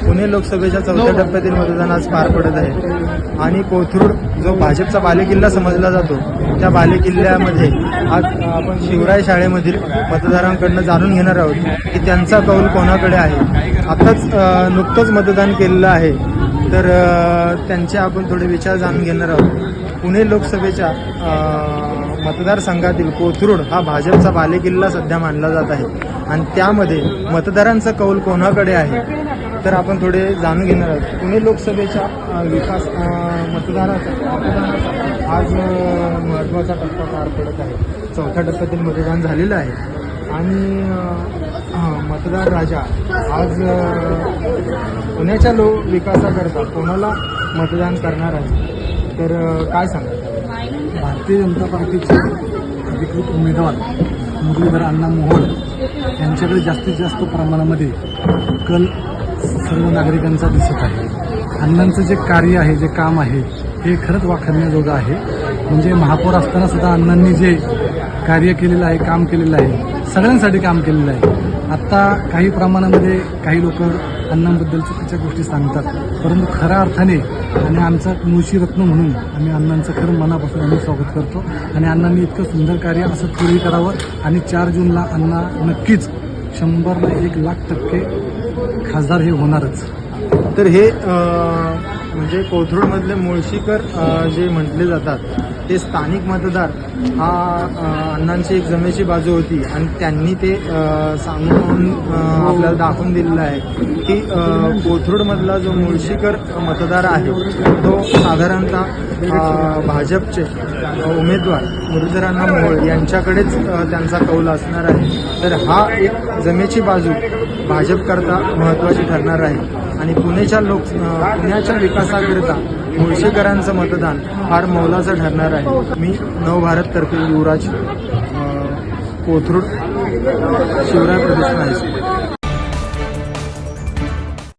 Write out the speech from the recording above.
पुणे लोकसभेच्या चौथ्या टप्प्यातील मतदान आज पार पडत आहे आणि कोथरूड जो भाजपचा बालेकिल्ला समजला जातो त्या बालेकिल्ल्यामध्ये आज आपण शिवराय शाळेमधील मतदारांकडनं जाणून घेणार आहोत की त्यांचा कौल कोणाकडे आहे. आताच नुकतंच मतदान केलेलं आहे तर त्यांचे आपण थोडे विचार जाणून घेणार आहोत. पुणे लोकसभेच्या मतदारसंघातील कोथरूड हा भाजपचा बालेकिल्ला सध्या मानला जात आहे आणि त्यामध्ये मतदारांचा कौल कोणाकडे आहे तर आपण थोडे जाणून घेणार आहोत. पुणे लोकसभेच्या विकास मतदानाचा आज महत्त्वाचा टप्पा पार पडत आहे. चौथ्या टप्प्यातील मतदान झालेलं आहे आणि मतदार राजा आज पुण्याच्या विकासाकरता कोणाला मतदान करणार आहे तर काय सांगतात? भारतीय जनता पार्टीचे अधिकृत उमेदवार मुरलीधर अण्णा मोहोळ यांच्याकडे जास्तीत जास्त प्रमाणामध्ये कल सर्व नागरिकांचा दिसत आहे. अण्णांचं जे कार्य आहे, जे काम आहे हे खरंच वाखाणण्याजोगं आहे. म्हणजे महापौर असताना सुद्धा अण्णांनी जे कार्य केलेलं आहे, काम केलेलं आहे, सगळ्यांसाठी काम केलेलं आहे. आत्ता काही प्रमाणामध्ये काही लोक अण्णांबद्दल चुकीच्या गोष्टी सांगतात, परंतु खऱ्या अर्थाने आणि आमचा मुळशी रत्न म्हणून आम्ही अण्णांचं खरं मनापासून आम्ही स्वागत करतो आणि अण्णांनी इतकं सुंदर कार्य असं पुढे करावं आणि 4 जूनला अण्णा नक्कीच 100% खासदार हे होणारच. तर हे म्हणजे कोथरूडमधले मुळशीकर जे म्हटले जातात ते स्थानिक मतदार हा अण्णांची एक जमेची बाजू होती आणि त्यांनी ते सांगून आपल्याला दाखवून दिलेलं आहे की कोथरूडमधला जो मुळशीकर मतदार आहे तो साधारणतः भाजपचे उमेदवार मुरलीधर अण्णा मोहोळ यांच्याकडेच त्यांचा कौल असणार आहे. तर हा एक जमेची बाजू भाजपकरता महत्त्वाची ठरणार आहे आणि पुण्याच्या विकासाकरिता मुळशीकरांचं मतदान फार मौलाचं ठरणार आहे. मी नवभारततर्फे युवराज, कोथरूड, शिवराय प्रतिष्ठान हायस्कूल.